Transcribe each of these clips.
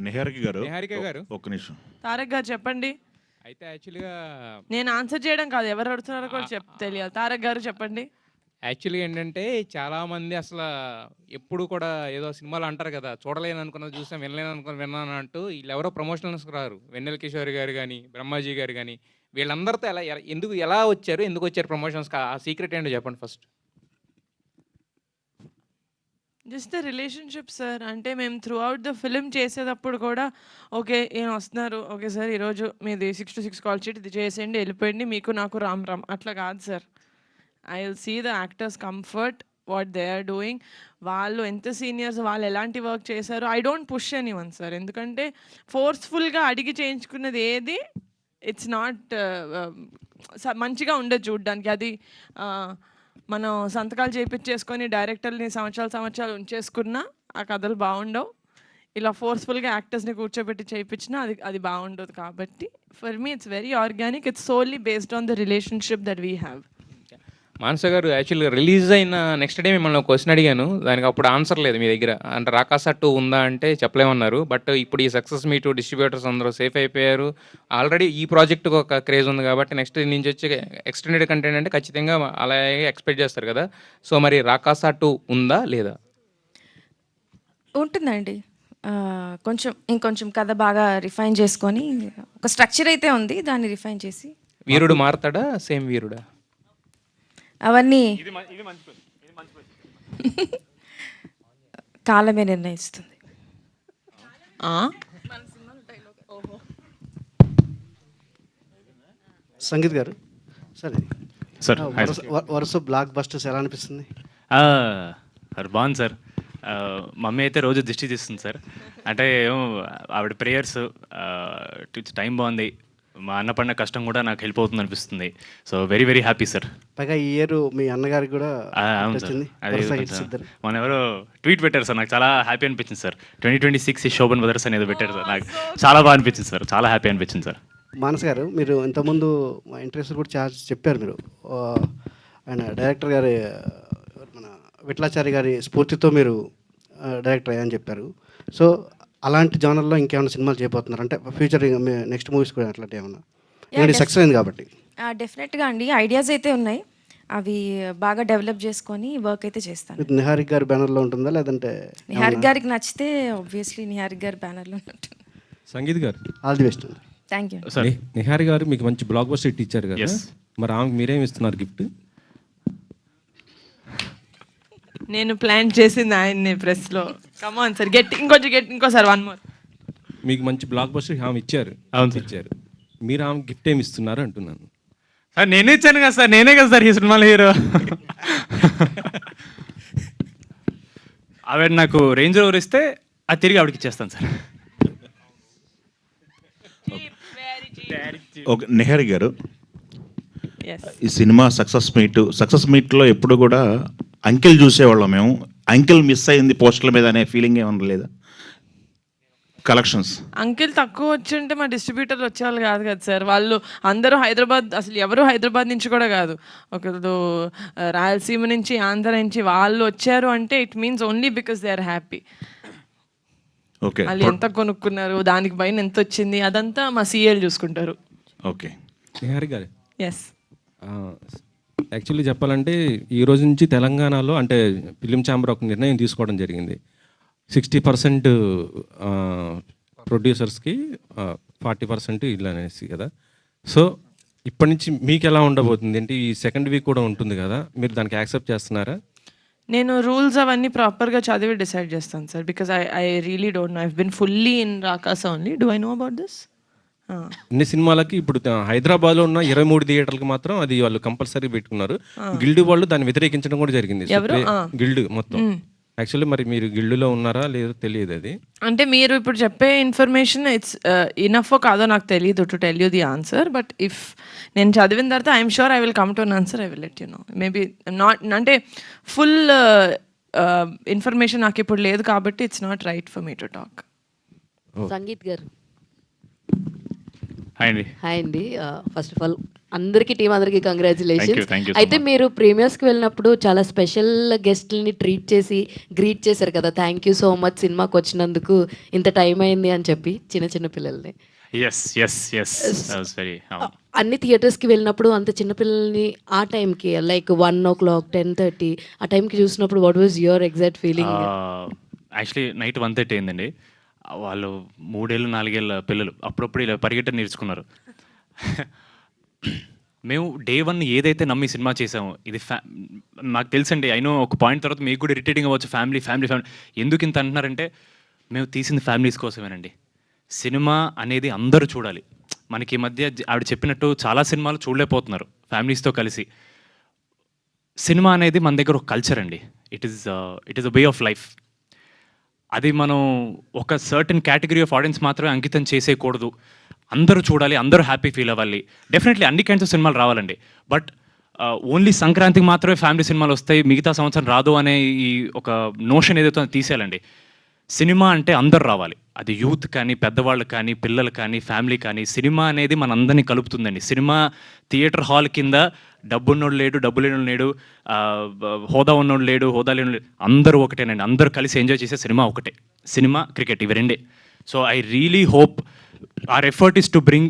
నిహారిక గారు ఒక్క నిమిషం. తారక్ గారు చెప్పండి. అయితే యాక్చువల్గా నేను ఆన్సర్ చేయడం కాదు, ఎవరు అడుగుతున్నారో కూడా తెలియాలి. తారక్ గారు చెప్పండి. యాక్చువల్గా ఏంటంటే చాలామంది అసలు ఎప్పుడు కూడా ఏదో సినిమాలు అంటారు కదా, చూడలేను అనుకున్నది చూసాం, వినలేను అనుకున్నది విన్నాను అంటూ వీళ్ళు ఎవరో ప్రమోషనల్స్కి రారు. వెన్నెల కిషోర్ గారు కానీ, బ్రహ్మాజీ గారు కానీ, వీళ్ళందరితో ఎలా వచ్చారు, ఎందుకు వచ్చారు ప్రమోషన్స్కి? ఆ సీక్రెట్ ఏంటో చెప్పండి first. Just the relationship sir. అంటే మేము త్రూ అవుట్ ద ఫిలిం చేసేటప్పుడు కూడా ఓకే ఈయన వస్తున్నారు, ఓకే సార్ ఈరోజు మీది 6 to 6 కాల్ షీట్, ఇది చేసేయండి వెళ్ళిపోయిండి, మీకు నాకు రామ్ రామ్ అట్లా కాదు sir. I will see the actors comfort, what they are doing, వాళ్ళు ఎంత సీనియర్స్, వాళ్ళు ఎలాంటి వర్క్ చేశారు. I don't push any one sir. ఎందుకంటే ఫోర్స్ఫుల్గా అడిగి చేయించుకున్నది ఏది ఇట్స్ నాట్ మంచిగా ఉండదు చూడ్డానికి. అది మనం సంతకాలు చేయించేసుకొని డైరెక్టర్ని సంవత్సరాలు ఉంచేసుకున్నా ఆ కథలు బాగుండవు. ఇలా ఫోర్స్ఫుల్గా యాక్టర్స్ని కూర్చోబెట్టి చేయించినా అది బాగుండదు. కాబట్టి for me it's very organic. It's solely based on the relationship that we have. Manasa garu, యాక్చువల్గా రిలీజ్ అయిన నెక్స్ట్ డే మిమ్మల్ని ఒక క్వశ్చన్ అడిగాను, దానికి అప్పుడు ఆన్సర్ లేదు మీ దగ్గర. అంటే రాకాస 2 ఉందా అంటే చెప్పలేమన్నారు. బట్ ఇప్పుడు ఈ సక్సెస్ మీట్ డిస్ట్రిబ్యూటర్స్ అందరూ సేఫ్ అయిపోయారు. ఆల్రెడీ ఈ ప్రాజెక్ట్కి ఒక క్రేజ్ ఉంది కాబట్టి నెక్స్ట్ నుంచి వచ్చే ఎక్స్టెండెడ్ కంటెంట్ అంటే ఖచ్చితంగా అలాగే ఎక్స్పెక్ట్ చేస్తారు కదా. సో మరి రాకాస 2 ఉందా లేదా? ఉంటుందండి. ఇంకొంచెం కథ బాగా రిఫైన్ చేసుకొని ఒక స్ట్రక్చర్ అయితే ఉంది, దాన్ని రిఫైన్ చేసి. వీరుడు మారతాడా, సేమ్ వీరుడా? అవన్నీ కాలమే నిర్ణయిస్తుంది. సంగీత్ గారు సరే సార్, వరుస బ్లాక్ బస్టర్స్ ఎలా అనిపిస్తుంది? సార్ బాగుంది సార్. మమ్మీ అయితే రోజు దిష్టి తీస్తుంది సార్. అంటే ఆవిడ ప్రేయర్స్, టైం బాగుంది, మా అన్న పడిన కష్టం కూడా నాకు హెల్ప్ అవుతుంది అనిపిస్తుంది. So very very happy sir. పైగా ఈ ఇయర్ మీ అన్నగారికి కూడా అవును సార్. అదే మన ఎవరో ట్వీట్ పెట్టారు సార్, నాకు చాలా హ్యాపీ అనిపించింది సార్. 2026 శోభన్ బ్రదర్స్ అనేది పెట్టారు సార్, నాకు చాలా బాగా అనిపించింది సార్, చాలా హ్యాపీ అనిపించింది సార్. మానస్ గారు, మీరు ఇంతకుముందు మా ఇంటర్వ్యూస్ కూడా చెప్పారు, మీరు ఆయన డైరెక్టర్ గారి మన విఠలాచారి గారి స్ఫూర్తితో మీరు డైరెక్టర్ అయ్యని చెప్పారు. సో అలాంటి జానర్లో ఇంకేమైనా సినిమాలు చేయబోతున్నారు అంటే ఫ్యూచర్ నెక్స్ట్ మూవీస్ కూడా అట్లాంటి ఏమన్నా? ఎందుకంటే సక్సెస్ అయింది కాబట్టి. డెఫినెట్గా అండి, ఐడియాస్ అయితే ఉన్నాయి, అవి బాగా డెవలప్ చేసుకొని వర్క్ అయితే చేస్తాను. నిహారిక గారి బ్యానర్లో ఉంటుందా లేదంటే? నిహారిక గారికి నచ్చితే ఆబ్వియస్లీ నిహారిక గారి బ్యానర్లో ఉంటుంది. సంగీత్ గారు all the best. Thank you. Niharika గారు మీకు మంచి బ్లాక్ బస్టర్ హిట్ ఇచ్చారు కదా, మరి ఆమెకు మీరేమి ఇస్తున్నారు గిఫ్ట్? నేను ప్లాన్ చేసింది ఆయన్ని ప్రెస్లో. కమాన్ సార్, ఇంకోసారి 1 more. మీకు మంచి బ్లాక్ బస్టర్ ఆమె ఇచ్చారు. అవును ఇచ్చారు, మీరు ఆమె గిఫ్ట్ ఏమి ఇస్తున్నారు అంటున్నాను. సార్ నేనే ఇచ్చాను కదా సార్, నేనే కదా సార్ ఈ సినిమాలో హీరో. ఆవిడ నాకు రేంజ్ రోవర్ ఇస్తే అది తిరిగి ఆవిడకి ఇచ్చేస్తాను సార్. ఓకే నిహారిక గారు, ఈ సినిమా సక్సెస్ మీట్లో ఎప్పుడు కూడా అంకెల్ చూసేవాళ్ళం మేము. అంకెల్ మిస్ అయింది పోస్టర్ల మీద అనే ఫీలింగ్ ఏమన్నా లేదా? కలెక్షన్స్ అంకిల్ తక్కువ వచ్చి ఉంటే మా డిస్ట్రిబ్యూటర్లు వచ్చేవాళ్ళు కాదు కదా సార్. వాళ్ళు అందరూ హైదరాబాద్, అసలు ఎవరు హైదరాబాద్ నుంచి కూడా కాదు, ఒకరు రాయలసీమ నుంచి, ఆంధ్ర నుంచి వాళ్ళు వచ్చారు అంటే it means only because they are happy. Okay, వాళ్ళు ఎంత కొనుక్కున్నారు, దానికి పైన ఎంత వచ్చింది, అదంతా మా సీఎల్ చూసుకుంటారు. ఓకే నిహారిక గారు, ఎస్, యాక్చువల్లీ చెప్పాలంటే ఈ రోజు నుంచి తెలంగాణలో అంటే ఫిలిం ఛాంబర్ ఒక నిర్ణయం తీసుకోవడం జరిగింది. 60% ప్రొడ్యూసర్స్కి, 40% ఇల్లు అనేసి కదా. సో ఇప్పటి నుంచి మీకు ఎలా ఉండబోతుంది అంటే ఈ సెకండ్ వీక్ కూడా ఉంటుంది కదా, మీరు దానికి యాక్సెప్ట్ చేస్తున్నారా? నేను రూల్స్ అవన్నీ ప్రాపర్గా చదివి డిసైడ్ చేస్తాను sir, because I really don't know. I been fully in Rakasa only. Do I know about this? అన్ని సినిమాలకి ఇప్పుడు హైదరాబాద్లో ఉన్న 23 థియేటర్లకు మాత్రం అది వాళ్ళు కంపల్సరీ పెట్టుకున్నారు. గిల్డ్ వాళ్ళు దాన్ని వ్యతిరేకించడం కూడా జరిగింది. గిల్డ్ మొత్తం యాక్చువల్లీ మరి మీరు గిల్డ్లో ఉన్నారా లేదో తెలియదు. అది అంటే మీరు ఇప్పుడు చెప్పే ఇన్ఫర్మేషన్ ఇట్స్ ఇనఫ్ కాదో నాకు తెలియదు to tell you the answer. But if నేను చదివిన తర్వాత I'm sure I will come to an answer. I will let you know. Maybe not అంటే ఫుల్ ఇన్ఫర్మేషన్ నాకు ఇప్పుడు లేదు కాబట్టి it's not right for me to talk. Sangeet గారు hi అండి. హాయ్ అండి. ఫస్ట్ ఆఫ్ ఆల్ అందరికీ టీం అందరికీ Thank కంగ్రాచులేషన్స్. you so అయితే much. మీరు ప్రీమియర్స్కి వెళ్ళినప్పుడు చాలా స్పెషల్ గెస్ట్ని ట్రీట్ చేసి గ్రీట్ చేశారు కదా, థ్యాంక్ యూ సో మచ్ సినిమాకి వచ్చినందుకు, ఇంత టైం అయింది అని చెప్పి చిన్న చిన్న పిల్లల్ని. ఎస్ దట్ వాస్ వెరీ అన్ని థియేటర్స్కి వెళ్ళినప్పుడు అంత చిన్నపిల్లల్ని ఆ టైంకి లైక్ 1 o'clock 10:30 ఆ టైంకి చూసినప్పుడు what was your exact feeling? Actually night 1:30 అయిందండి. వాళ్ళు 3 ఏళ్ళు 4 ఏళ్ళ పిల్లలు అప్పుడప్పుడు ఇలా పరిగెట్టడం నేర్చుకున్నారు. మేము డే 1 ఏదైతే నమ్మి సినిమా చేసామో ఇది మాకు తెలుసండి. అయినో ఒక పాయింట్ తర్వాత మీకు కూడా ఇరిటేటింగ్ అవ్వచ్చు, ఫ్యామిలీ ఎందుకు ఇంత అంటున్నారంటే మేము తీసింది ఫ్యామిలీస్ కోసమేనండి. సినిమా అనేది అందరూ చూడాలి. మనకి ఈ మధ్య ఆవిడ చెప్పినట్టు చాలా సినిమాలు చూడలేకపోతున్నారు ఫ్యామిలీస్తో కలిసి. సినిమా అనేది మన దగ్గర ఒక కల్చర్ అండి. It is a way of life. అది మనం ఒక సర్టన్ కేటగిరీ ఆఫ్ ఆడియన్స్ మాత్రమే అంకితం చేసేయకూడదు. అందరూ చూడాలి, అందరూ హ్యాపీ ఫీల్ అవ్వాలి. డెఫినెట్లీ అన్ని కైండ్స్ ఆఫ్ సినిమాలు రావాలండి. బట్ ఓన్లీ సంక్రాంతికి మాత్రమే ఫ్యామిలీ సినిమాలు వస్తాయి, మిగతా సంవత్సరం రాదు అనే ఈ ఒక నోషన్ ఏదైతే తీసేయాలండి. సినిమా అంటే అందరు రావాలి. అది యూత్ కానీ, పెద్దవాళ్ళు కానీ, పిల్లలు కానీ, ఫ్యామిలీ కానీ. సినిమా అనేది మనందరినీ కలుపుతుందండి. సినిమా థియేటర్ హాల్ కింద డబ్బున్నోడు లేడు, డబ్బు లేనోడు లేడు, హోదా ఉన్నోడు లేడు, హోదా లేనోడు లేడు, అందరూ ఒకటేనండి. అందరూ కలిసి ఎంజాయ్ చేసే సినిమా ఒకటే. సినిమా, క్రికెట్ ఇవి రెండే. So I really hope our effort is to bring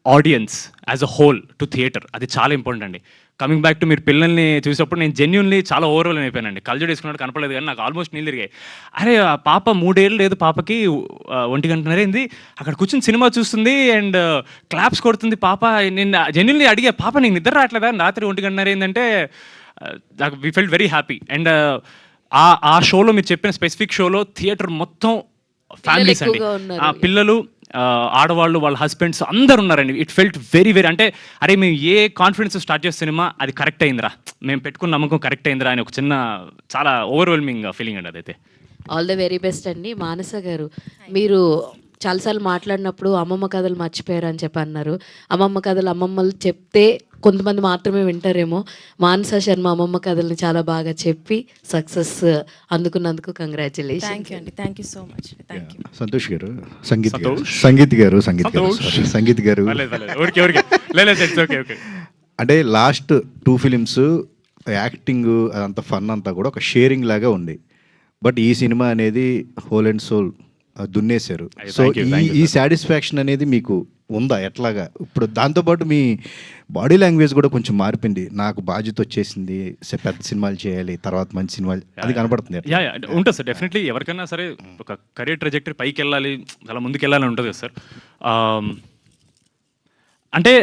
audience as a whole to theatre. అది చాలా ఇంపార్టెంట్ అండి. కమింగ్ బ్యాక్ టు మీరు పిల్లల్ని చూసినప్పుడు నేను జెన్యున్లీ చాలా ఓవర్వెల్ అయిపోయానండి. కళ్ళజోడు వేసుకున్నట్టు కనపడలేదు కానీ నాకు ఆల్మోస్ట్ నీళ్ళు తిరిగాయి. అరే ఆ పాప 3 ఏళ్ళు లేదు, పాపకి 1 గంటన్నర అయింది, అక్కడ కూర్చొని సినిమా చూస్తుంది అండ్ క్లాప్స్ కొడుతుంది పాప. నేను జెన్యున్లీ అడిగా, పాప నీకు నిద్ర రావట్లేదా రాత్రి 1 గంటన్నర అయిందంటే? నాకు we felt very happy. And ఆ షోలో మీరు చెప్పిన స్పెసిఫిక్ షోలో థియేటర్ మొత్తం ఫ్యామిలీస్ అండి, ఆ పిల్లలు, ఆడవాళ్ళు, వాళ్ళ హస్బెండ్స్ అందరు ఉన్నారండి. ఇట్ ఫెల్ట్ వెరీ అంటే అరే మేము ఏ కాన్ఫిడెన్స్ స్టార్ట్ చేసే సినిమా అది కరెక్ట్ అయిందిరా, మేము పెట్టుకున్న నమ్మకం కరెక్ట్ అయిందిరా అని ఒక చిన్న చాలా ఓవర్వెల్మింగ్ ఫీలింగ్ అండి అదైతే. ఆల్ ద వెరీ బెస్ట్ అండి. మానస గారు, మీరు చాలాసార్లు మాట్లాడినప్పుడు అమ్మమ్మ కథలు మర్చిపోయారు అని చెప్పి అన్నారు. అమ్మమ్మ కథలు అమ్మమ్మలు చెప్తే కొంతమంది మాత్రమే వింటారేమో. మానస శర్మ అమ్మమ్మ కథల్ని చాలా బాగా చెప్పి సక్సెస్ అందుకున్నందుకు కంగ్రాచులేషన్. థ్యాంక్ యూ అండి, thank you so much. Thank you. Santosh గారు, సంగీత్ గారు అంటే లాస్ట్ 2 ఫిలిమ్స్ యాక్టింగ్ అదంతా ఫన్ అంతా కూడా ఒక షేరింగ్ లాగా ఉంది. బట్ ఈ సినిమా అనేది హోల్ అండ్ సోల్ దున్నేశారు. సో ఈ సాటిస్ఫాక్షన్ అనేది మీకు ఉందా ఎట్లాగా? ఇప్పుడు దాంతోపాటు మీ బాడీ లాంగ్వేజ్ కూడా కొంచెం మారిపోయింది. నాకు బాధ్యత వచ్చేసింది, పెద్ద సినిమాలు చేయాలి, తర్వాత మంచి సినిమాలు, అది కనపడుతుంది. ఉంటుంది సార్, డెఫినెట్లీ ఎవరికైనా సరే ఒక కెరీర్ ట్రెజెక్టరీ పైకి వెళ్ళాలి, చాలా ముందుకు వెళ్ళాలని ఉంటుంది కదా సార్. అంటే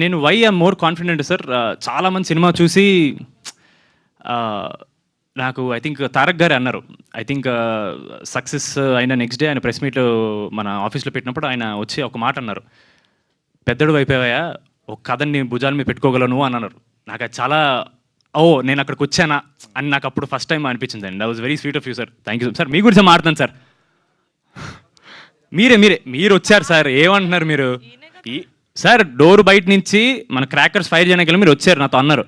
నేను why I'm more confident sir, చాలామంది సినిమా చూసి నాకు ఐ థింక్ తారక్ గారే అన్నారు. ఐ థింక్ సక్సెస్ అయిన నెక్స్ట్ డే ఆయన ప్రెస్ మీట్ మన ఆఫీస్లో పెట్టినప్పుడు ఆయన వచ్చి ఒక మాట అన్నారు, పెద్దడు అయిపోయావా, ఒక కథని భుజాల మీద పెట్టుకోగలను అని అన్నారు. నాకు అది చాలా నేను అక్కడికి వచ్చానా అని నాకు అప్పుడు ఫస్ట్ టైం అనిపించింది అండి. That was very sweet of you sir. Thank you sir. మీ గురించి మాట్లాడుతాను సార్. మీరు వచ్చారు సార్, ఏమంటున్నారు మీరు? సార్ డోర్ బయట నుంచి మన క్రాకర్స్ ఫైర్ చేయడానికి మీరు వచ్చారు, నాతో అన్నారు.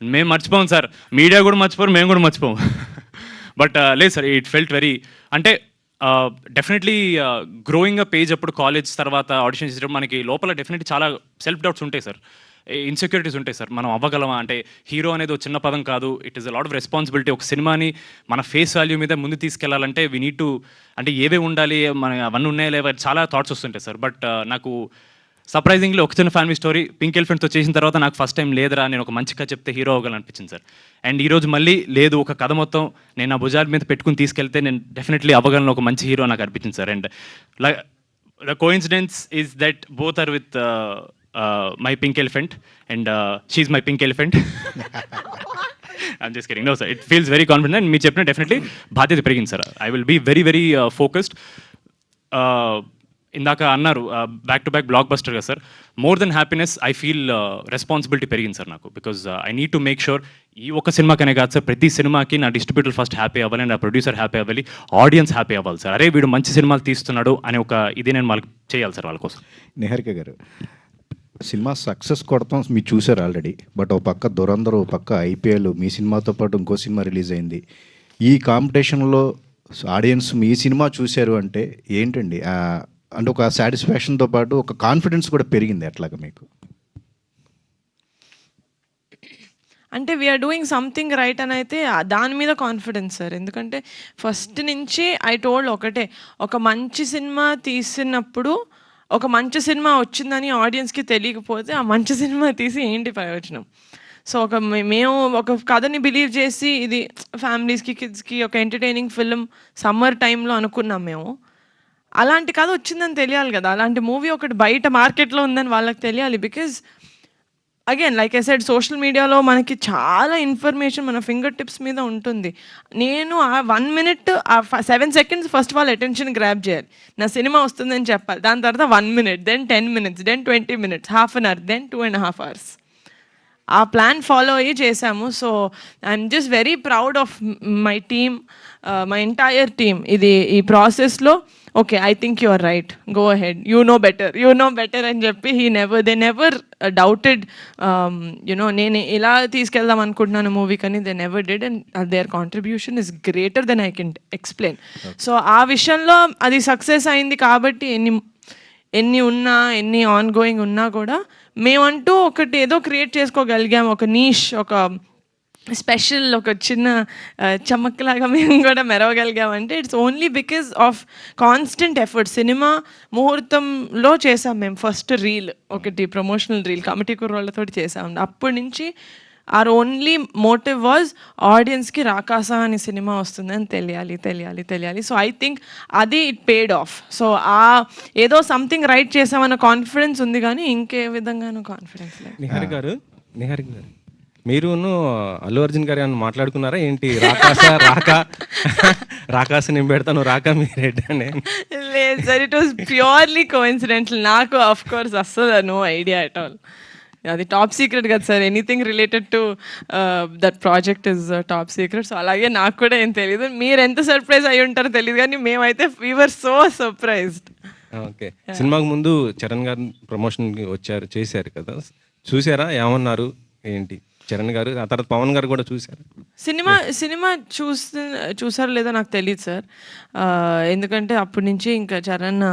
మేము మర్చిపోం సార్, మీడియా కూడా మర్చిపోరు, మేము కూడా మర్చిపోం. బట్ లేదు సార్, ఇట్ ఫెల్ట్ వెరీ అంటే డెఫినెట్లీ గ్రోయింగ్ అప్ ఏజ్ అప్పుడు కాలేజ్ తర్వాత ఆడిషన్ చేసేటప్పుడు మనకి లోపల డెఫినెట్లీ చాలా సెల్ఫ్ డౌట్స్ ఉంటాయి సార్, ఇన్సెక్యూరిటీస్ ఉంటాయి సార్. మనం అవ్వగలమా అంటే హీరో అనేది ఒక చిన్న పదం కాదు, it is a lot of responsibility. ఒక సినిమాని మన ఫేస్ వాల్యూ మీద ముందు తీసుకెళ్లాలంటే వీ నీడ్ టు, అంటే ఏవే ఉండాలి, మన అవన్నీ ఉన్నాయా లేవా, చాలా థాట్స్ వస్తుంటాయి సార్. బట్ నాకు సర్ప్రైజింగ్లీ ఒక చిన్న ఫ్యామిలీ స్టోరీ పింక్ ఎలిఫెంట్తో చేసిన తర్వాత నాకు ఫస్ట్ టైం లేదురా నేను ఒక మంచి కథ చెప్తే హీరో అవ్వగలను అనిపించింది సార్. అండ్ ఈరోజు మళ్ళీ లేదు, ఒక కథ మొత్తం నేను ఆ భుజాల మీద పెట్టుకుని తీసుకెళ్తే నేను డెఫినెట్లీ అవ్వగలను, ఒక మంచి హీరో నాకు అనిపించింది sir. And the coincidence is that both are with my pink elephant and she my pink elephant. I'm just kidding. No sir, it feels very confident. And మీరు చెప్పిన డెఫినెట్లీ బాధ్యత పెరిగింది sir. I will be very very focused. ఇందాక అన్నారు back to back blockbuster కదా sir. More than happiness I feel responsibility పెరిగింది sir నాకు. Because I need to make sure ఈ ఒక్క సినిమాకనే కాదు సార్, ప్రతి సినిమాకి నా డిస్ట్రిబ్యూటర్ ఫస్ట్ హ్యాపీ అవ్వాలి, నా ప్రొడ్యూసర్ హ్యాపీ అవ్వాలి, ఆడియన్స్ హ్యాపీ అవ్వాలి సార్. అరే వీడు మంచి సినిమాలు తీస్తున్నాడు అనే ఒక ఇది నేను వాళ్ళకి చేయాలి సార్ వాళ్ళ కోసం. నిహారిక గారు, సినిమా సక్సెస్ కొడతాం మీరు చూసారు ఆల్రెడీ. బట్ ఒక పక్క దురందర్, ఒక పక్క ఐపీఎల్, మీ సినిమాతో పాటు ఇంకో సినిమా రిలీజ్ అయింది. ఈ కాంపిటీషన్లో ఆడియన్స్ మీ సినిమా చూశారు అంటే ఏంటండి? అంటే ఒక సాటిస్ఫాక్షన్తో పాటు ఒక కాన్ఫిడెన్స్ కూడా పెరిగింది ఎట్లాగా మీకు? అంటే వీఆర్ డూయింగ్ సంథింగ్ రైట్ అని అయితే దాని మీద కాన్ఫిడెన్స్ సార్. ఎందుకంటే ఫస్ట్ నుంచి ఐ టోల్డ్ ఒకటే, ఒక మంచి సినిమా తీసినప్పుడు ఒక మంచి సినిమా వచ్చిందని ఆడియన్స్కి తెలియకపోతే ఆ మంచి సినిమా తీసి ఏంటి ప్రయోజనం? సో మేము ఒక కథని బిలీవ్ చేసి ఇది ఫ్యామిలీస్కి కిడ్స్కి ఒక ఎంటర్టైనింగ్ ఫిల్మ్ సమ్మర్ టైంలో అనుకున్నాం మేము. అలాంటి కథ వచ్చిందని తెలియాలి కదా, అలాంటి మూవీ ఒకటి బయట మార్కెట్లో ఉందని వాళ్ళకి తెలియాలి. Because again like I said, social మీడియాలో మనకి చాలా ఇన్ఫర్మేషన్ మన ఫింగర్ టిప్స్ మీద ఉంటుంది. నేను ఆ 1 minute, ఆ 7 seconds first of all attention grab చేయాలి. నా సినిమా వస్తుందని చెప్పాలి. దాని తర్వాత 1 minute, then 10 minutes, then 20 minutes, half an hour, then 2.5 hours. ఆ ప్లాన్ ఫాలో అయ్యి చేశాము. So I'm just very proud of my team, my entire team. ఈ ప్రాసెస్లో okay, I think you are right, go ahead, you know better అని చెప్పి they never doubted నేను ఇలా తీసుకెళ్దాం అనుకుంటున్నాను మూవీ, కానీ they never did, and there contribution is greater than I can explain. So ఆ విషయంలో అది సక్సెస్ అయింది. కాబట్టి ఎన్ని ఉన్నా, ఎన్ని ఆన్ గోయింగ్ ఉన్నా కూడా మేమంటూ ఒకటి ఏదో క్రియేట్ చేసుకోగలిగాం, ఒక నీష్, ఒక స్పెషల్, ఒక చిన్న చమక్లాగా మేము కూడా మెరవగలిగామంటే it's only because of constant effort. Cinema ముహూర్తంలో చేసాం మేము ఫస్ట్ రీల్, ఒకటి ప్రమోషనల్ రీల్ కమిటీ కుర్రోళ్ళతో చేసాం. అప్పటి నుంచి ఆర్ ఓన్లీ మోటివ్ వాజ్ ఆడియన్స్కి రాకాస అనే సినిమా వస్తుందని తెలియాలి. సో ఐ థింక్ అది ఇట్ పేడ్ ఆఫ్. సో ఏదో సంథింగ్ రైట్ చేసామన్న కాన్ఫిడెన్స్ ఉంది, కానీ ఇంకే విధంగానూ కాన్ఫిడెన్స్ లేదు. నిహారిక గారు మీరును అల్లు అర్జున్ గారు ఏమన్నా మాట్లాడుకున్నారా ఏంటి? రాకాస నేను పెడతాను, రాకా మీరు అని. లేదు sir, it was purely coincidental. నాకు ఆఫ్ కోర్స్ అస్సలు నో ఐడియా అట్ ఆల్. అది టాప్ సీక్రెట్ కదా sir, anything related to that project is top secret. So అలాగే నాకు కూడా ఏం తెలియదు. మీరు ఎంత సర్ప్రైజ్ అయ్యి ఉంటారో తెలియదు, కానీ మేమైతే we were so surprised. Okay, సినిమాకు ముందు చరణ్ గారు ప్రమోషన్కి చేశారు కదా, చూసారా? ఏమన్నారు ఏంటి చరణ్ గారు? ఆ తర్వాత పవన్ గారు కూడా చూశారు. సినిమా చూసారో లేదో నాకు తెలియదు సార్, ఎందుకంటే అప్పటి నుంచి ఇంకా Charan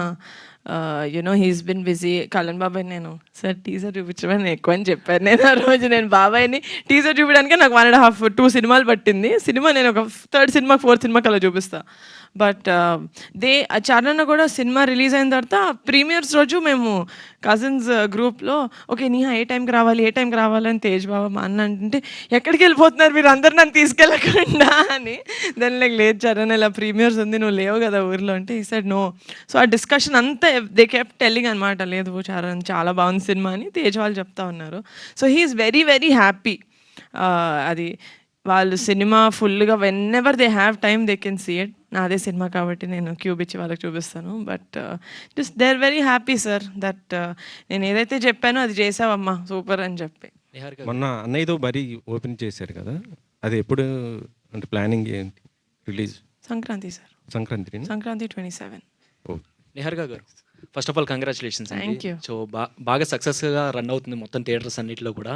he's been busy. Kalyan బాబాయ్ నేను సార్ టీజర్ చూపించమని ఎక్కువ అని చెప్పాను. నేను ఆ రోజు బాబాయ్ని టీజర్ చూపించడానికి నాకు 1.5 2 సినిమాలు పట్టింది. నేను ఒక 3rd సినిమా 4th సినిమాకి అలా చూపిస్తాను. బట్ చరణ్ కూడా సినిమా రిలీజ్ అయిన తర్వాత ప్రీమియర్స్ రోజు మేము కజిన్స్ గ్రూప్లో ఓకే నీహా ఏ టైంకి రావాలి అని తేజ్ బాబా మా అన్న అంటే, ఎక్కడికి వెళ్ళిపోతున్నారు మీరు అందరు నన్ను తీసుకెళ్ళకుండా అని. దాని లేదు చరణ్ ఇలా ప్రీమియర్స్ ఉంది, నువ్వు లేవు కదా ఊర్లో అంటే ఈ సైడ్ నో. సో ఆ డిస్కషన్ అంతా దే కెప్ట్ టెల్లింగ్ అనమాట, లేదు చరణ్ చాలా బాగుంది సినిమా అని తేజ్ వాళ్ళు చెప్తా ఉన్నారు. So he's very very happy. అది వాళ్ళు సినిమా ఫుల్గా whenever they have time they can see it. నాదే సినిమా కాబట్టి నేను క్యూబ్ ఇచ్చి వాళ్ళకి చూపిస్తాను. But just they are very happy sir that నేను ఏదైతే చెప్పానో అది చేసావమ్మా సూపర్ అని చెప్పి. మొన్న అన్నయ్యతో బరీ ఓపెన్ చేశారు కదా, అది ఎప్పుడు అంటే ప్లానింగ్ ఏంటి? Release Sankranti sir, Sankranti 27. నిహారిక గారు, first of all congratulations Thank అండి. you. సో బాగా సక్సెస్గా రన్ అవుతుంది మొత్తం థియేటర్స్ అన్నింటిలో కూడా.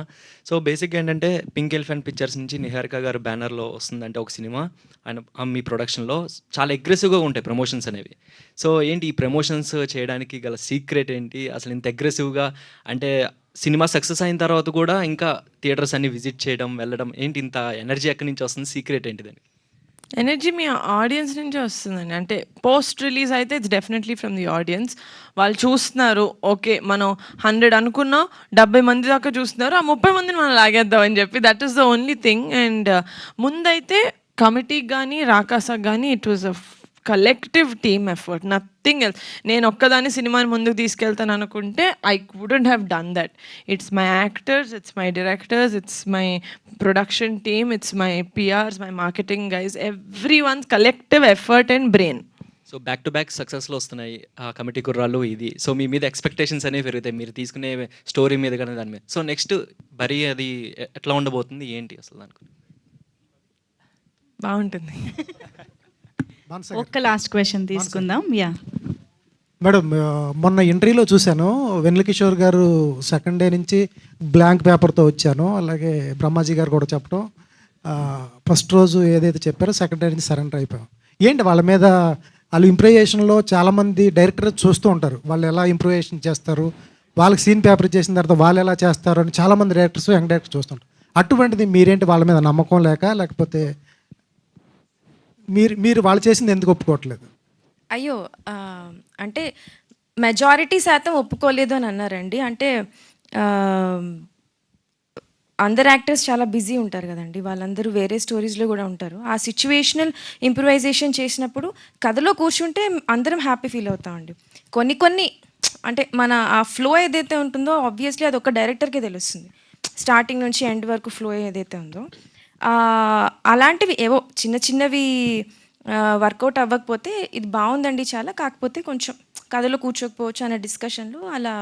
సో బేసిక్గా ఏంటంటే పింక్ ఎలిఫెంట్ పిక్చర్స్ నుంచి నిహారిక గారు బ్యానర్లో వస్తుందంటే ఒక సినిమా అండ్ మీ ప్రొడక్షన్లో చాలా అగ్రెసివ్గా ఉంటాయి ప్రమోషన్స్ అనేవి. సో ఏంటి ఈ ప్రమోషన్స్ చేయడానికి గల సీక్రెట్ ఏంటి? అసలు ఇంత అగ్రెసివ్గా అంటే సినిమా సక్సెస్ అయిన తర్వాత కూడా ఇంకా థియేటర్స్ అన్ని విజిట్ చేయడం, వెళ్ళడం, ఏంటి ఇంత ఎనర్జీ ఎక్కడి నుంచి వస్తుంది? సీక్రెట్ ఏంటిదని? ఎనర్జీ మీ ఆడియన్స్ నుంచే వస్తుందండి. అంటే పోస్ట్ రిలీజ్ అయితే it's definitely from the audience. వాళ్ళు చూస్తున్నారు, ఓకే మనం 100 అనుకున్నాం, 70 మంది దాకా చూస్తున్నారు, ఆ 30 మందిని మనం లాగేద్దాం అని చెప్పి that is the only thing. And ముందైతే కమిటీకి కానీ రాకాసాకి కానీ it was a collective team effort, nothing else. నేను ఒక్కదాన్ని సినిమాని ముందుకు తీసుకెళ్తాను అనుకుంటే I wouldn't have done that. It's my actors, it's my directors, it's my production team, it's my PRs, my marketing guys, everyone's collective effort and brain. So back to back సక్సెస్లో వస్తున్నాయి ఆ committee కుర్రాళ్ళు ఇది. So మీ మీద expectations అనేవి పెరుగుతాయి మీరు తీసుకునే స్టోరీ మీద కానీ దాని మీద. సో నెక్స్ట్ బరీ అది ఎట్లా ఉండబోతుంది ఏంటి అసలు దానికి? బాగుంటుంది. ఒక్క లాస్ట్ క్వశ్చన్ తీసుకుందాం. మేడం, మొన్న ఇంటర్వ్యూలో చూశాను వెన్నెల గారు సెకండ్ డే నుంచి బ్లాంక్ పేపర్తో వచ్చాను, అలాగే బ్రహ్మాజీ గారు కూడా చెప్పడం, ఫస్ట్ రోజు ఏదైతే చెప్పారో సెకండ్ డే నుంచి సరెండర్ అయిపోయాం. ఏంటి వాళ్ళ మీద వాళ్ళు ఇంప్రూవేషన్లో చాలామంది డైరెక్టర్ చూస్తూ ఉంటారు, వాళ్ళు ఎలా ఇంప్రూవేషన్ చేస్తారు, వాళ్ళకి సీన్ పేపర్ చేసిన తర్వాత వాళ్ళు ఎలా చేస్తారు అని చాలామంది డైరెక్టర్స్ యంగ్ డైరెక్టర్స్ చూస్తుంటారు. అటువంటిది మీరేంటి వాళ్ళ మీద నమ్మకం లేకపోతే మీరు వాళ్ళు చేసింది ఎందుకు ఒప్పుకోవట్లేదు? అయ్యో! అంటే మెజారిటీ శాతం ఒప్పుకోలేదు అని అన్నారండి. అంటే అందరు యాక్టర్స్ చాలా బిజీ ఉంటారు కదండి, వాళ్ళందరూ వేరే స్టోరీస్లో కూడా ఉంటారు. ఆ సిచ్యువేషనల్ ఇంప్రూవైజేషన్ చేసినప్పుడు కథలో కూర్చుంటే అందరం హ్యాపీ ఫీల్ అవుతామండి. కొన్ని అంటే మన ఆ ఫ్లో ఏదైతే ఉంటుందో ఆబ్వియస్లీ అది ఒక డైరెక్టర్కే తెలుస్తుంది, స్టార్టింగ్ నుంచి ఎండ్ వరకు ఫ్లో ఏదైతే ఉందో. అలాంటివి ఏవో చిన్నవి వర్కౌట్ అవ్వకపోతే ఇది బాగుందండి చాలా, కాకపోతే కొంచెం కథలో కూర్చోకపోవచ్చు అనే డిస్కషన్లో అలా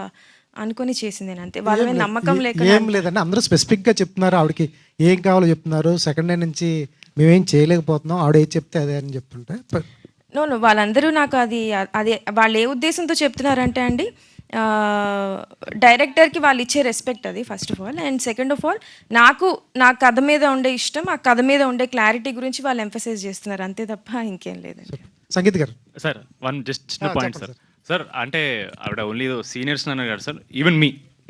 అనుకొని చేసింది అంతే. వాళ్ళ మీద నమ్మకం ఏం లేదండి, అందరూ స్పెసిఫిక్గా చెప్తున్నారు, ఆవిడకి ఏం కావాలో చెప్తున్నారు. సెకండ్ డే నుంచి మేమేం చేయలేకపోతున్నాం, ఆవిడ ఏం చెప్తే అదే అని చెప్తుంటే నో వాళ్ళందరూ నాకు అది వాళ్ళు ఏ ఉద్దేశంతో చెప్తున్నారంటే అండి, డైరెక్టర్కి వాళ్ళు ఇచ్చే రెస్పెక్ట్ అది first of all. And second of all నా కథ మీద ఉండే ఇష్టం, ఆ కథ మీద ఉండే క్లారిటీ గురించి వాళ్ళు ఎంఫసైజ్ చేస్తున్నారు అంతే తప్ప ఇంకేం లేదండి. సంగీత్ గారు సార్ జస్ట్ చిన్న పాయింట్ సార్. సార్ అంటే ఆవిడ ఓన్లీ సీనియర్స్ అన్నారు కదా సార్, ఈవెన్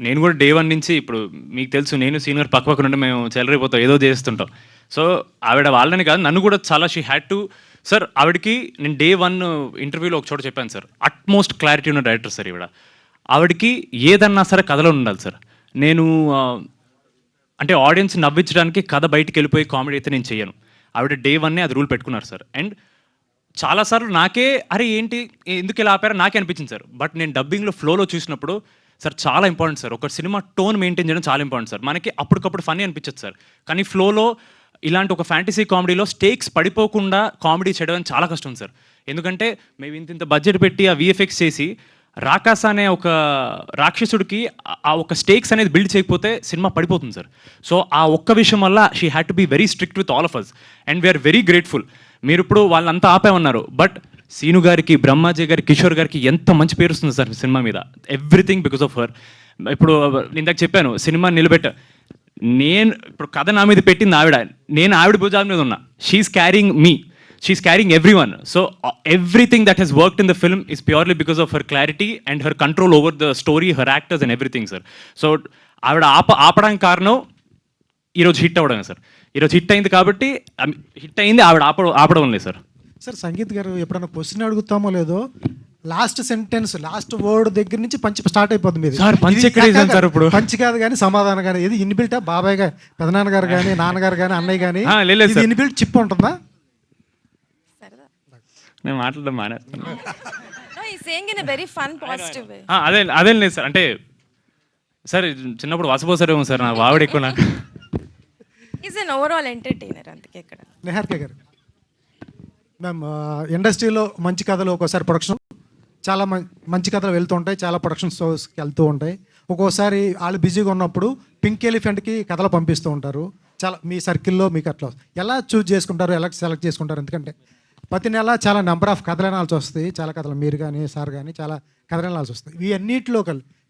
నేను కూడా డే 1 నుంచి, ఇప్పుడు మీకు తెలుసు నేను సీనియర్ పక్క నుండి మేము చెలరైపోతాం, ఏదో చేస్తుంటాం. సో ఆవిడ వాళ్ళని కాదు, నన్ను కూడా చాలా షీ హ్యాడ్ టు. సార్ ఆవిడకి నేను డే 1 ఇంటర్వ్యూలో ఒక చోట చెప్పాను సార్, అట్మోస్ట్ క్లారిటీ ఉన్న డైరెక్టర్ సార్ ఆవిడకి ఏదన్నా సరే కథలో ఉండాలి సార్. నేను అంటే ఆడియన్స్ నవ్వించడానికి కథ బయటికి వెళ్ళిపోయి కామెడీ అయితే నేను చేయను. ఆవిడ డే 1 అది రూల్ పెట్టుకున్నారు సార్. అండ్ చాలాసార్లు నాకే అరే ఏంటి ఎందుకు ఇలా ఆపారో నాకే అనిపించింది సార్. బట్ నేను డబ్బింగ్లో ఫ్లోలో చూసినప్పుడు సార్ చాలా ఇంపార్టెంట్ సార్, ఒక సినిమా టోన్ మెయింటైన్ చేయడం చాలా ఇంపార్టెంట్ సార్. మనకి అప్పటికప్పుడు ఫన్నీ అనిపించదు సార్, కానీ ఫ్లోలో ఇలాంటి ఒక ఫ్యాంటసీ కామెడీలో స్టేక్స్ పడిపోకుండా కామెడీ చేయడం చాలా కష్టం సార్. ఎందుకంటే మేము ఇంత బడ్జెట్ పెట్టి ఆ విఎఫ్ఎక్స్ చేసి రాకాస అనే ఒక రాక్షసుడికి ఆ ఒక స్టేక్స్ అనేది బిల్డ్ చేయకపోతే సినిమా పడిపోతుంది సార్. సో ఆ ఒక్క విషయం వల్ల she had to be very strict with all of us and we're very grateful. మీరు ఇప్పుడు వాళ్ళంతా ఆపేమన్నారు, బట్ సీను గారికి, బ్రహ్మాజీ గారికి, కిషోర్ గారికి ఎంత మంచి పేరు వస్తుంది సార్ సినిమా మీద, ఎవ్రీథింగ్ బికాస్ ఆఫ్ హర్. ఇప్పుడు ఇందాక చెప్పాను సినిమా నేను ఇప్పుడు కథ నా మీద పెట్టింది ఆవిడ, నేను ఆవిడ భుజాల మీద ఉన్నా. She is carrying me, she's carrying everyone. So everything that has worked in the film is purely because of her clarity and her control over the story, her actors and everything, sir. So ఆవిడ ఆపడానికి కారణం ఈరోజు hit అవ్వడమే sir. ఈరోజు hit అయింది కాబట్టి hit అయింది, ఆవిడ ఆపడం లేదు సార్. సార్ సంగీత్ గారు ఎప్పుడైనా క్వశ్చన్ అడుగుతామో లేదో, లాస్ట్ సెంటెన్స్ లాస్ట్ వర్డ్ దగ్గర నుంచి పంచి స్టార్ట్ అయిపోతుంది మీది. సార్ పంచి ఎక్కడ వేసాను సార్ ఇప్పుడు? పంచి కాదు కానీ సమాధానం కానీ, ఇది ఇన్బిల్టా? బాబాయ్ గారు, పెదనాన్నగారు కానీ, నాన్నగారు కానీ, అన్నయ్య కానీ ఇన్బిల్ట్ చిప్ ఉంటుందా? నేను మాట్లాడడం మానేస్తాను. అదే లేదు సార్, అంటే సార్ చిన్నప్పుడు వాసిపోసారేమో సార్, నాకు ఆవిడ ఎక్కువ. నాకు ఈజ్ అన్ ఓవరాల్ ఎంటర్టైనర్ అందుకే. ఇక్కడ నిహారిక గారు, మ్యామ్ ఇండస్ట్రీలో మంచి కథలు ఒక్కోసారి ప్రొడక్షన్ చాలా మంచి కథలు వెళ్తూ ఉంటాయి, చాలా ప్రొడక్షన్ షోస్కి వెళ్తూ ఉంటాయి. ఒక్కోసారి వాళ్ళు బిజీగా ఉన్నప్పుడు పింక్ ఎలిఫెంట్కి కథలు పంపిస్తూ ఉంటారు. చాలా మీ సర్కిల్లో మీకు అట్లా ఎలా చూజ్ చేసుకుంటారు, ఎలా సెలెక్ట్ చేసుకుంటారు? ఎందుకంటే ప్రతి నెల చాలా నెంబర్ ఆఫ్ కథలు వినాల్సి వస్తాయి, చాలా కథలు మీరు కానీ సార్ కానీ చాలా కథలు వినాల్సి వస్తాయి. ఇవి అన్నింటిలో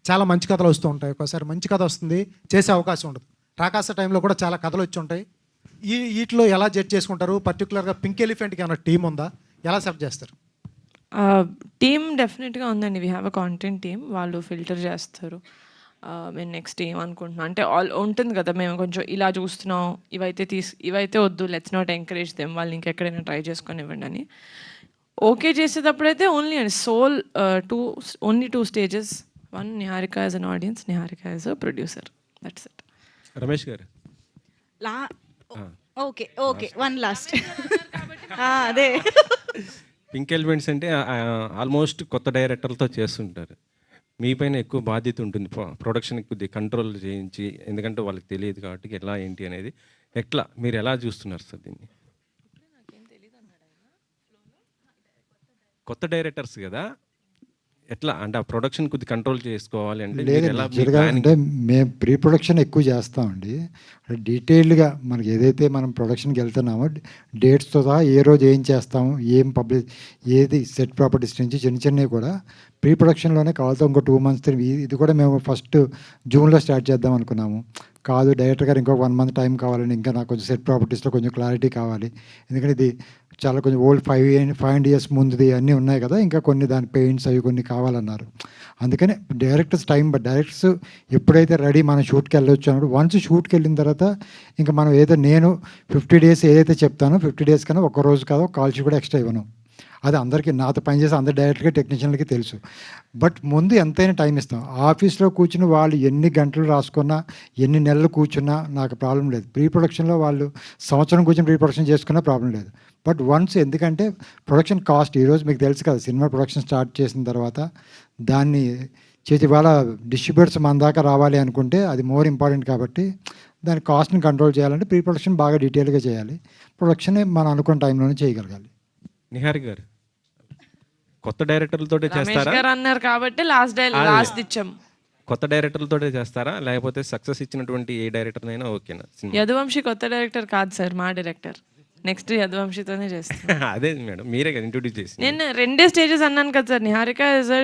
చాలా మంచి కథలు వస్తూ ఉంటాయి. ఒకసారి మంచి కథ వస్తుంది, చేసే అవకాశం ఉండదు. రాకాస టైంలో కూడా చాలా కథలు వచ్చి ఉంటాయి. వీటిలో ఎలా జడ్జ్ చేసుకుంటారు? పర్టికులర్గా పింక్ ఎలిఫెంట్కి ఏమైనా టీం ఉందా, ఎలా సెలెక్ట్ చేస్తారు? టీమ్ డెఫినెట్గా ఉందండి. We have a content team, వాళ్ళు ఫిల్టర్ చేస్తారు. మేము నెక్స్ట్ ఏమనుకుంటున్నాం అంటే ఉంటుంది కదా, మేము కొంచెం ఇలా చూస్తున్నాం, ఇవైతే వద్దు, లెట్స్ నాట్ ఎంకరేజ్ దెమ్, వాళ్ళు ఇంకెక్కడైనా ట్రై చేసుకొని ఇవ్వండి అని. ఓకే చేసేటప్పుడు అయితే only only 2 stages. 1 Niharika as an audience, Niharika as a producer, that's it. Ramesh గారు ఓకే 1 లాస్ట్ అదే పింక్ ఎలిమెంట్స్ అంటే ఆల్మోస్ట్ కొత్త డైరెక్టర్లతో చేస్తుంటారు. మీ పైన ఎక్కువ బాధ్యత ఉంటుంది, ప్రొడక్షన్ కొద్దిగా కంట్రోల్ చేయించి, ఎందుకంటే వాళ్ళకి తెలియదు కాబట్టి ఎలా ఏంటి అనేది. మీరు ఎలా చూస్తున్నారు సార్ దీన్ని? కొత్త డైరెక్టర్స్ కదా, ఎట్లా అంటే ఆ ప్రొడక్షన్ కొద్దిగా కంట్రోల్ చేసుకోవాలి అంటే అంటే మేము ప్రీ ప్రొడక్షన్ ఎక్కువ చేస్తామండి. డీటెయిల్డ్గా మనకి ఏదైతే మనం ప్రొడక్షన్కి వెళ్తున్నామో డేట్స్తో సహా ఏ రోజు ఏం చేస్తాము, ఏది సెట్ ప్రాపర్టీస్ నుంచి చిన్నవి కూడా ప్రీ ప్రొడక్షన్లోనే కావాలితో ఇంకో 2 months ఇది కూడా మేము ఫస్ట్ జూన్లో స్టార్ట్ చేద్దాం అనుకున్నాము. కాదు డైరెక్టర్ గారు ఇంకో 1 మంత్ టైం కావాలని, ఇంకా నాకు కొంచెం సెట్ ప్రాపర్టీస్లో కొంచెం క్లారిటీ కావాలి, ఎందుకంటే ఇది చాలా కొంచెం ఓల్డ్ 5 years ముందుది అన్నీ ఉన్నాయి కదా, ఇంకా కొన్ని దాని పెయింట్స్ అవి కొన్ని కావాలన్నారు. అందుకనే డైరెక్టర్స్ టైం, బట్ డైరెక్టర్స్ ఎప్పుడైతే రెడీ మనం షూట్కి వెళ్ళొచ్చు అన్నప్పుడు, వన్స్ షూట్కి వెళ్ళిన తర్వాత ఇంకా మనం నేను 50 days ఏదైతే చెప్తానో 50 days కన్నా ఒక రోజు కాదు, ఒక కాల్ షీట్ కూడా ఎక్స్ట్రా ఇవ్వను. అది అందరికీ, నాతో పనిచేసే అందరి డైరెక్టర్కి టెక్నీషియన్లకి తెలుసు. బట్ ముందు ఎంతైనా టైం ఇస్తాం. ఆఫీస్లో కూర్చుని వాళ్ళు ఎన్ని గంటలు రాసుకున్నా, ఎన్ని నెలలు కూర్చున్నా నాకు ప్రాబ్లం లేదు. ప్రీ ప్రొడక్షన్లో వాళ్ళు సంవత్సరం కూర్చొని ప్రీ ప్రొడక్షన్ చేసుకున్నా ప్రాబ్లం లేదు. బట్ వన్స్, ఎందుకంటే ప్రొడక్షన్ కాస్ట్ ఈరోజు మీకు తెలుసు కదా, సినిమా ప్రొడక్షన్ స్టార్ట్ చేసిన తర్వాత దాన్ని చేసి ఇవాళ డిస్ట్రిబ్యూటర్స్ మన దాకా రావాలి అనుకుంటే అది మోర్ ఇంపార్టెంట్. కాబట్టి దాని కాస్ట్ని కంట్రోల్ చేయాలంటే ప్రీ ప్రొడక్షన్ బాగా డీటెయిల్గా చేయాలి, ప్రొడక్షన్ మనం అనుకున్న టైంలోనే చేయగలగాలి. నిహారిక గారు కొత్త డైరెక్టర్లతోటే రమేష్ చేస్తారా? గారు అన్నారు కాబట్టి లాస్ట్ ఇచ్చాం. కొత్త డైరెక్టర్లతోటే చేస్తారా, లేకపోతే సక్సెస్ ఇచ్చినటువంటి ఏ డైరెక్టర్నైనా ఓకేనా? యదువంశి కొత్త డైరెక్టర్ కాదు సార్, మా డైరెక్టర్. నెక్స్ట్ యదువంశితోనే చేస్తాం. అదే మేడం, మీరే కదా ఇంట్రొడ్యూస్ చేసి. నేను 2 స్టేజెస్ అన్నాను కదా sir, Niharika as a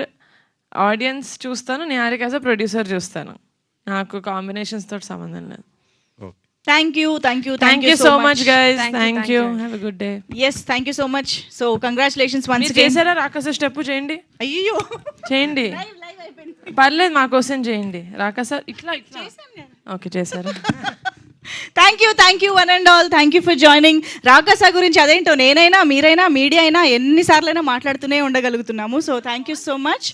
audience చూస్తాను, నిహారిక యాజ్ అ ప్రొడ్యూసర్ చూస్తాను. నాకు కాంబినేషన్స్ తోటి సంబంధం లేదు. Thank you so much guys. Thank you. Have a good day. Yes, thank you so much. So congratulations once మీరు అగైన్. చేశారా రాకాస స్టెప్? చేయండి. అయ్యో, చేయండి, పర్లేదు, మా కోసం చేయండి. రాకాస ఇట్లా ఓకే చేశారా? Thank you one and all. Thank you for joining. Raakaasa గురించి అదేంటో నేనైనా మీరైనా మీడియా అయినా ఎన్నిసార్లైనా మాట్లాడుతూనే ఉండగలుగుతున్నాము. So thank you so much.